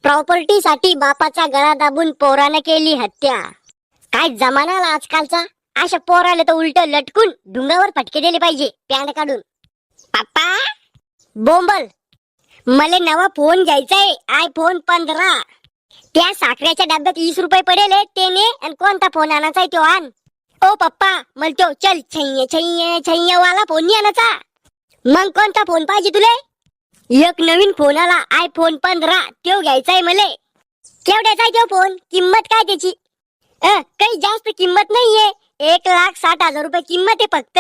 प्रॉपर्टीसाठी बापाचा गळा दाबून पोरानं केली हत्या. काय जमाना आला आजकालचा. अशा पोराला तर उलट लटकून ढुंगावर फटके दिले पाहिजे पॅन्ट काढून. पप्पा बोंबल, मला नवा फोन घ्यायचाय, आयफोन 15. त्या साखरेच्या डब्यात 20 रुपये पडेल ते ने, आणि कोणता फोन आणायचा तो आण. ओ पप्पा मला तो चल छैय छैय छैय वाला फोन नाही आणायचा. मग कोणता फोन पाहिजे तुले? एक नवीन फोन आला आयफोन 15, तो घ्यायचाय मले. केवढ्याचा आहे तो फोन? किंमत काय त्याची? काही जास्त किंमत नाहीये, 1,60,000 रुपये किंमत आहे फक्त.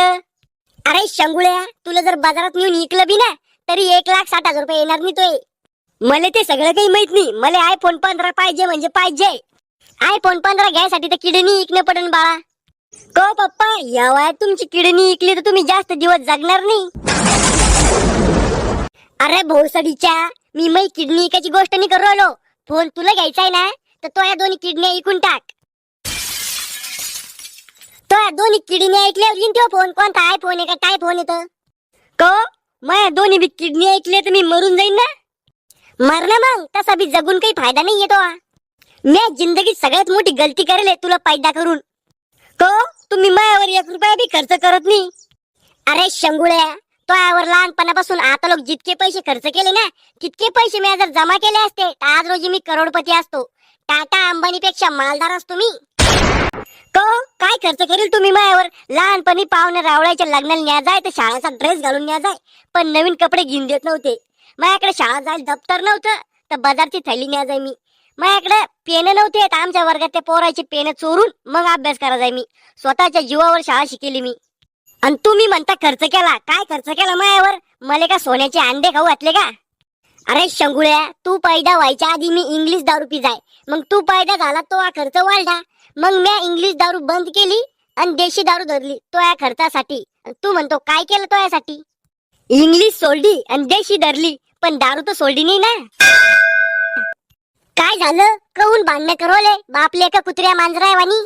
अरे शंगुळ्या, तुला जर बाजारात नेऊन विकलं बी ना तरी 1,60,000 रुपये येणार नाही तोय. मला ते सगळं काही माहित नाही, मला आयफोन 15 पाहिजे म्हणजे पाहिजे. आयफोन 15 घ्यायसाठी तर किडनी विकणं पडन बाळा. को पप्पा, या वयात तुमची किडनी विकली तर तुम्ही जास्त दिवस जगणार नाही. अरे भोसडीच्या, मी मै किडनी विकायची गोष्ट नाही करू राहिलो. फोन तुला घ्यायचा आहे ना तर तो या दोन्ही किडनी विकून टाक. तो या दोन्ही किडनी ऐकल्यावर येईन तो फोन कोणता आयफोन आहे का काय फोन येतं. को माझ्या दोन्ही बी किडनी ऐकले तर मी मरून जाईन ना. मरणं मग तसा बी जगून काही फायदा नाही येतो. मी जिंदगीत सगळ्यात मोठी गलती करेल तुला पैदा करून. को तुम्ही माझ्यावर 1 रुपया बी खर्च करत नाही. अरे शंगुळ्या, तो यावर लहानपणापासून आता लोक जितके पैसे खर्च केले ना तितके पैसे मी जर जमा केले असते तर आज रोजी मी करोडपती असतो. टाटा अंबानी पेक्षा मालदार असतो मी. को काय खर्च करेल तुम्ही माझ्यावर? लहानपणी पाहुणे रावळाच्या लग्नाला न्या जाय तर शाळेचा ड्रेस घालून न्या जाय, पण नवीन कपडे घेऊन देत नव्हते. माझ्याकडे शाळा जायला दप्तर नव्हतं तर बाजारची थैली न्या जाय मी. माझ्याकडे पेन नव्हते तर आमच्या वर्गात त्या पोराची पेन चोरून मग अभ्यास करा जाय मी. स्वतःच्या जीवावर शाळा शिकेली मी. आणि तुम्ही म्हणता खर्च केला. काय खर्च केला माझ्यावर? मला का सोन्याचे अंडे खाऊ घातले का? अरे शंगुळ्या, तू पैदा व्हायच्या आधी मी इंग्लिश दारू पिजाय, मग तू पैदा झाला तो हा खर्च वाढला. मग मी इंग्लिश दारू बंद केली आणि देशी दारू धरली तो या खर्चासाठी. तू म्हणतो काय केलं तो यासाठी? इंग्लिश सोडली आणि देशी धरली, पण दारू तर सोडली नाही ना. काय झालं? कहून भांडणं करवले बापले का कुत्र्या मांजरा वाणी?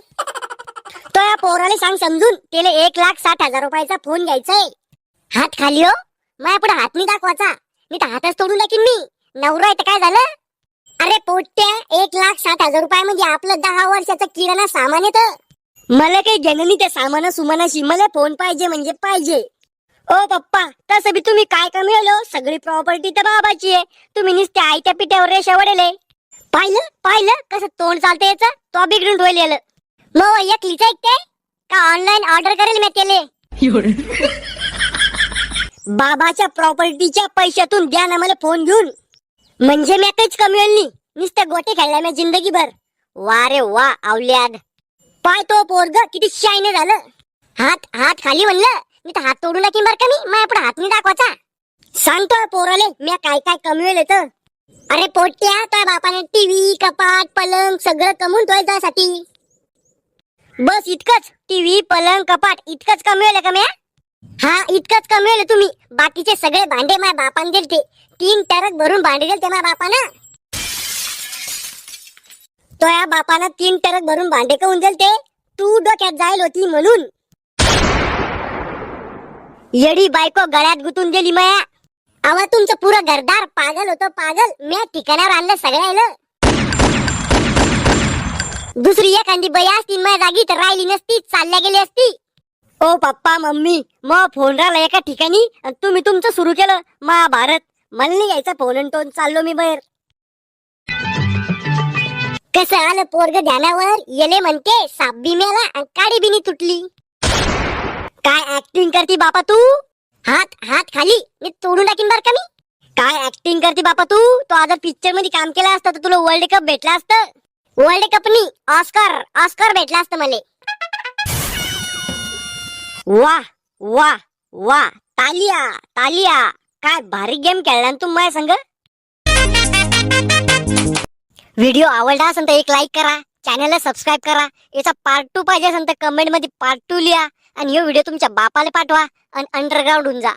तो या पोराला सांग समजून, त्याला 1,60,000 रुपयाचा फोन घ्यायचाय. हात खाली हो, माझ्या पुढे हात नाही दाखवायचा, मी तर हातच तोडून टाकीन मी. नवरा आहे तर काय झालं? अरे पोट्या, 1,60,000 रुपयामध्ये आपलं 10 वर्षाचं किराणा सामान येतं. मला काही घेणं नाही त्या सामान सुमानाशी, मला फोन पाहिजे म्हणजे पाहिजे. ओ पप्पा, तसं बी तुम्ही काय कमी सगळी प्रॉपर्टी तर बाबाची आहे. तुम्ही नुसते आयत्या पिठ्यावर रेषा वडेले. पाहिलं पाहिलं कसं तोंड चालतं याचं? तो बिघडून ठेवलेलं. मग एकलीच ऐकते का ऑनलाईन ऑर्डर करेल मी केले? बाबाच्या प्रॉपर्टीच्या पैशातून द्या ना मला फोन घेऊन, म्हणजे मी काहीच कमी होईल नाही. नुसते गोटे खेळल्या मी जिंदगीभर. वा रे वा आवल्याद. पाय तो पोरग किती शाईने झालं. हात हात खाली म्हणलं, मी तर हात तोडून टाकीन बरं का मी. माझ्या पुढे हात नाही दाखवायचा. सांगतो पोराले मी काय काय कमी होईल तर. अरे पोट्या, त्या बापाने टीव्ही कपाट पलंग सगळं कमवून ठेवायसाठी. बस इतकंच? टीव्ही पलंग कपाट इतकंच कमी होईल का म्या? हा इतकंच कमी होईल. तुम्ही बाकीचे सगळे भांडे माझ्या बापाने दिलते. 3 टरक भरून भांडे दिलते माझ्या बापानं. तो या बापानं 3 टरक भरून भांडे काऊन दिलते? तू डोक्यात जाईल होती म्हणून. येडी बायको गळ्यात गुतून दिली माया. अव तुमचं पुरं घरदार पागल होतं पागल. मी ठिकाणावर आणलं सगळ्याला. दुसरी एखादी बाई असती माझ्या जागी तर राहिली नसती, चालल्या गेली असती. ओ पप्पा मम्मी, मग फोन राहिला एका ठिकाणी आणि तुम्ही तुमचं सुरू केलं महाभारत. मला नाही यायचा फोन आणि टोन, चाललो मी बाहेर. कसं आलं पोरग ध्यानावर? येले म्हणते साप बी मेला आणि काडी बी नाही तुटली. काय ऍक्टिंग करती बापा तू? हात हात खाली, मी तोडून टाकीन बर का मी. काय ऍक्टिंग करती बापा तू? तो आज पिक्चर मध्ये काम केलं असतं तर तुला वर्ल्ड कप भेटला असतं. वर्ल्ड कप नाही, ऑस्कर ऑस्कर भेटला असतं मला. वा वा वा, तालिया तालिया. काय भारी गेम खेळला तू माझ्या संग. व्हिडिओ आवडला असेल तर एक लाईक करा, चॅनलला सबस्क्राईब करा. याचा पार्ट 2 पाहिजे असेल तर कमेंट मध्ये पार्ट 2 लिहा आणि हा व्हिडिओ तुमच्या बापाला पाठवा आणि अंडरग्राउंड होऊन जा.